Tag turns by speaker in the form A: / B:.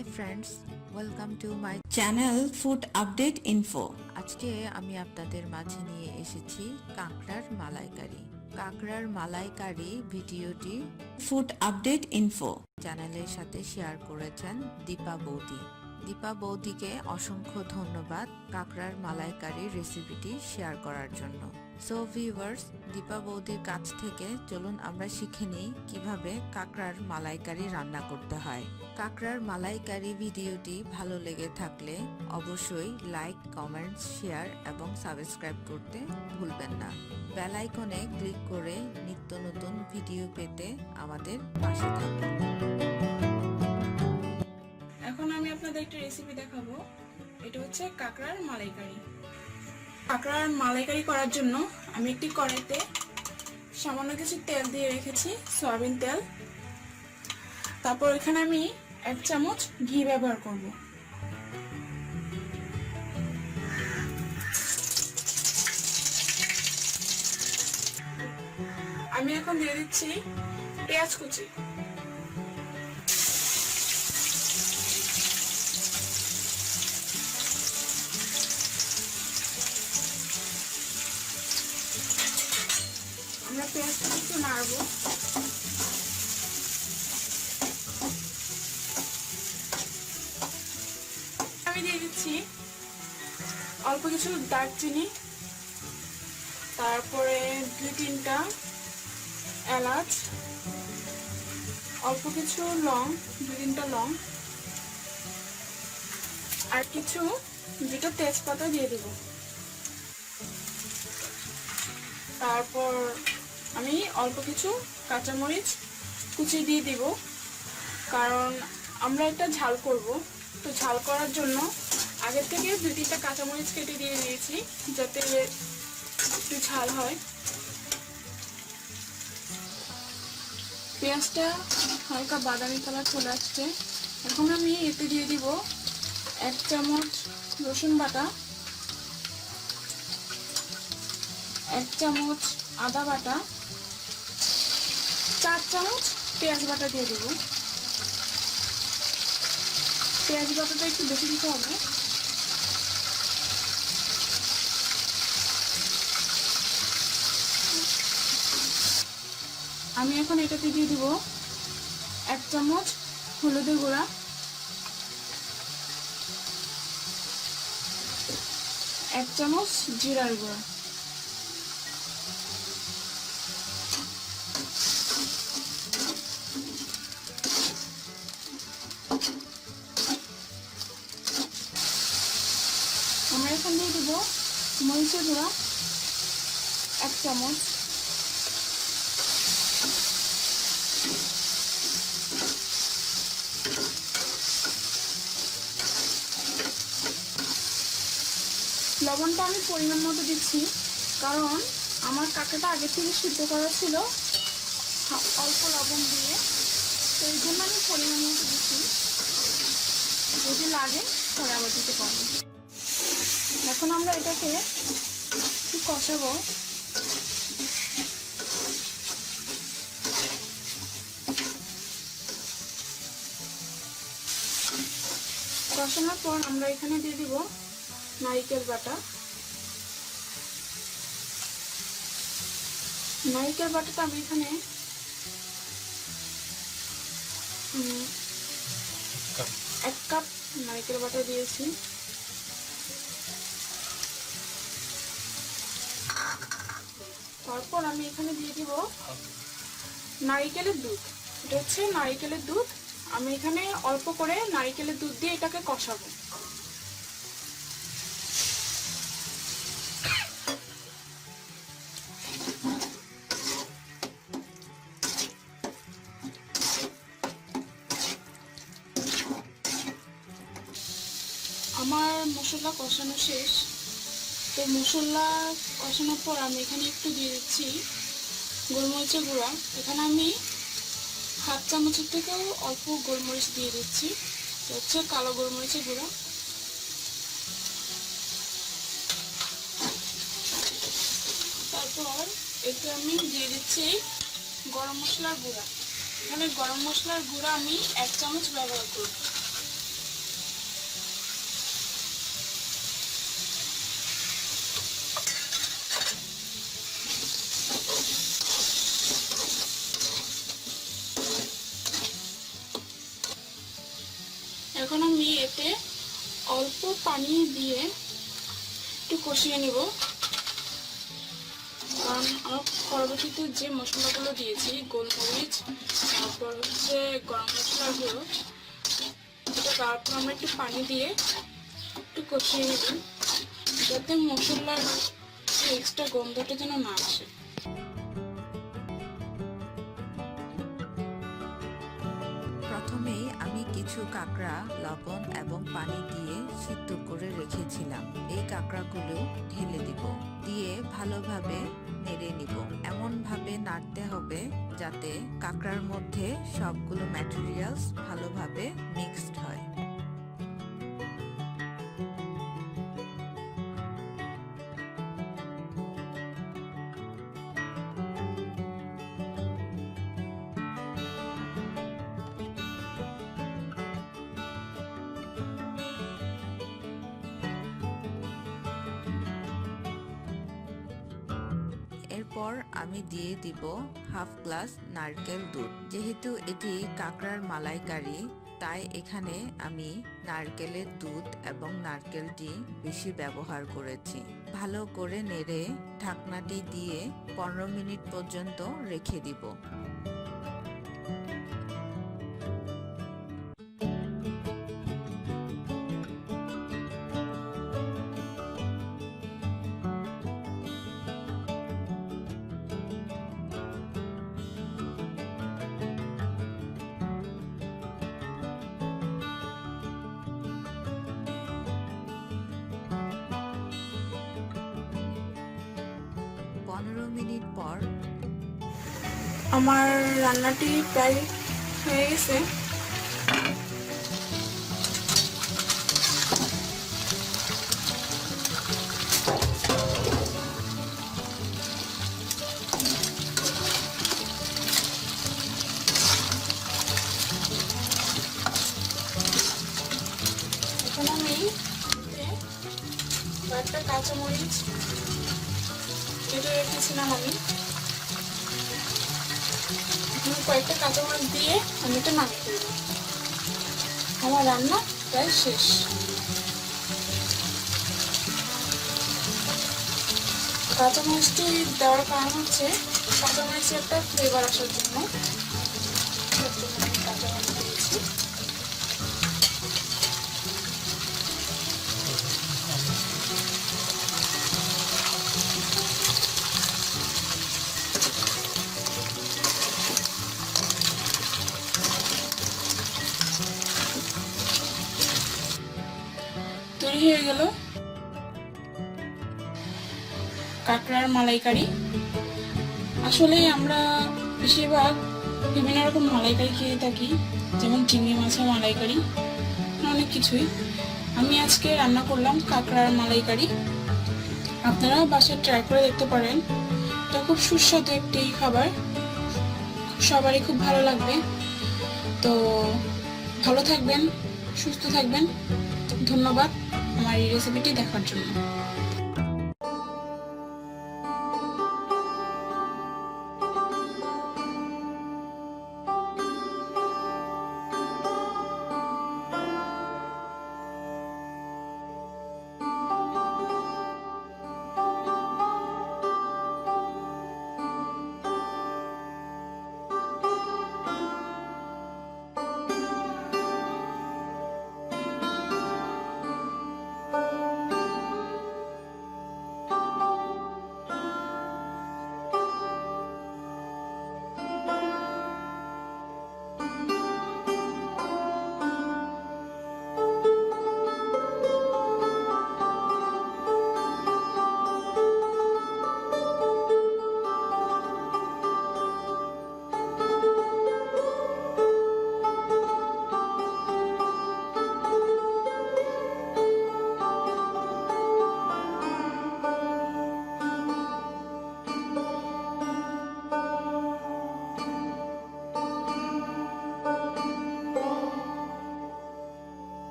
A: Hi friends, welcome to my
B: channel food update info.
A: আজকে আমি আপনাদের মাঝে নিয়ে এসেছি কাঁকড়ার মালাইকারি। কাঁকড়ার মালাইকারি ভিডিওটি
B: ফুড আপডেট ইনফো
A: চ্যানেলের সাথে শেয়ার করেছেন দীপা বৌদি। দীপা বৌদিকে অসংখ্য ধন্যবাদ কাঁকড়ার মালাইকারি রেসিপিটি শেয়ার করার জন্য। সো ভিউয়ার্স, দীপা বৌদির কাছ থেকে চলুন আমরা শিখে নিই কিভাবে কাঁকড়ার মালাইকারি রান্না করতে হয়। কাঁকড়ার মালাইকারি ভিডিওটি ভালো লেগে থাকলে অবশ্যই লাইক, কমেন্টস, শেয়ার এবং সাবস্ক্রাইব করতে ভুলবেন না। বেল আইকনে ক্লিক করে নিত্য নতুন ভিডিও পেতে আমাদের পাশে থাকুন।
C: এখন আমি আপনাদের একটা রেসিপি দেখাবো। এটা হচ্ছে কাঁকড়ার মালাইকারি। কাঁকড়ার মালাইকারি করার জন্য আমি একটি কড়াইতে সামান্য কিছু তেল দিয়ে রেখেছি, সয়াবিন তেল। তারপর এখানে আমি 1 চামচ ঘি ব্যবহার করব। আমি এখন দিয়ে দিচ্ছি পেঁয়াজ কুচি। আমরা পেঁয়াজটা একটু নাড়বো। আমি দিয়ে দিচ্ছি অল্প কিছু দারচিনি, তারপরে 2-3টা এলাচ, অল্প কিছু লং, 2-3টা লং, আর কিছু 2টা তেজপাতা দিয়ে দেব। তারপর আমি অল্প কিছু কাঁচামরিচ কুচি দিয়ে দিব, কারণ আমরা একটা ঝাল করব। তো ঝাল করার জন্য আগের থেকে 2-3টা কাঁচামরিচ কেটে দিয়ে দিয়েছি, যাতে একটু ঝাল হয়। পেঁয়াজটা হালকা বাদামি কালার চলে আসছে। এখন আমি এতে দিয়ে দিব 1 চামচ রসুন বাটা, 1 চামচ আদা বাটা, 4 চামচ পেঁয়াজ বাটা দিয়ে দেব। পেঁয়াজ বাটাটা একটু বেশি দিতে হবে। আমি এখন এটাতে দিয়ে দিব 1 চামচ হলুদের গুঁড়া, 1 চামচ জিরার গুঁড়া, আমরা এখন দিয়ে দিব মরিচের গুঁড়া 1 চামচ, লবণটা আমি পরিমাণ মতো দিচ্ছি, কারণ আমার কাঁকড়াটা আগে থেকে সিদ্ধ করা ছিল অল্প লবণ দিয়ে, তো এই জন্য আমি পরিমাণ মতো দিচ্ছি। যদি লাগে পরে আবার দিতে পারবো। এখন আমরা এটাকে একটু কষাবো। কষানোর পর আমরা এখানে দিয়ে দিব নারকেল বাটা। নারকেল বাটাটা আমি এখানে 1 কাপ নারকেল বাটা দিয়েছি। তারপর আমি এখানে দিয়ে দিব নারকেলের দুধ। এটা হচ্ছে নারকেলের দুধ। আমি এখানে অল্প করে নারকেলের দুধ দিয়ে এটাকে কষাবো। আমার মশলা কষানো শেষ। তো মশলা কষানোর পর আমি এখানে একটু দিয়ে দিচ্ছি গোলমরিচের গুঁড়া। এখানে আমি 1/2 চামচের থেকেও অল্প গোলমরিচ দিয়ে দিচ্ছি। তো হচ্ছে কালো গোলমরিচের গুঁড়া। তারপর এতে আমি দিয়ে দিচ্ছি গরম মশলার গুঁড়া। এখানে গরম মশলার গুঁড়া আমি 1 চামচ ব্যবহার করব। এখন আমি এতে অল্প পানি দিয়ে একটু কষিয়ে নিব, কারণ আমার পরবর্তীতে যে মশলাগুলো দিয়েছি, গোলমরিচ, তারপর হচ্ছে গরম মশলার গুঁড়ো, এটা তারপর আমরা একটু পানি দিয়ে একটু কষিয়ে নেব, যাতে মশলার এক্সট্রা গন্ধটা যেন না আসে।
A: প্রথমেই আমি কিছু কাঁকড়া লবণ এবং পানি দিয়ে সিদ্ধ করে রেখেছিলাম। এই কাঁকড়াগুলো ঢেলে দিব, দিয়ে ভালোভাবে নেড়ে নিব। এমনভাবে নাড়তে হবে যাতে কাঁকড়ার মধ্যে সবগুলো ম্যাটেরিয়ালস ভালোভাবে মিক্সড হয়। এরপর আমি দিয়ে দিব হাফ গ্লাস নারকেল দুধ। যেহেতু এটি কাঁকড়ার মালাইকারি, তাই এখানে আমি নারকেলের দুধ এবং নারকেলটি বেশি ব্যবহার করেছি। ভালো করে নেড়ে ঢাকনাটি দিয়ে 15 মিনিট পর্যন্ত রেখে দিব। মিনিট পর
C: আমার রান্নাটি প্রায় হয়ে গেছে। এখন আমি কয়েকটা কাঁচামরিচ কেটে রেখেছিলাম, আমি কয়েকটা কাঁচামরিচ দিয়ে আমি এটা নামিয়ে ফেলব। আমার রান্না প্রায় শেষ। কাঁচামরিচটি দেওয়ার কারণ হচ্ছে কাঁচামরিচের একটা ফ্লেভার আসার জন্য আমি কাঁচামরিচ দিয়েছি। তৈরি হয়ে গেল কাঁকড়ার মালাইকারি। আসলে আমরা বেশিরভাগ বিভিন্ন রকম মালাইকারি খেয়ে থাকি, যেমন চিংড়ি মাছের মালাইকারি, অনেক কিছুই। আমি আজকে রান্না করলাম কাঁকড়ার মালাইকারি। আপনারা বাসায় ট্রাই করে দেখতে পারেন। এটা খুব সুস্বাদু একটি খাবার, সবারই খুব ভালো লাগবে। তো ভালো থাকবেন, সুস্থ থাকবেন। ধন্যবাদ আমার এই রেসিপিটি দেখার জন্য।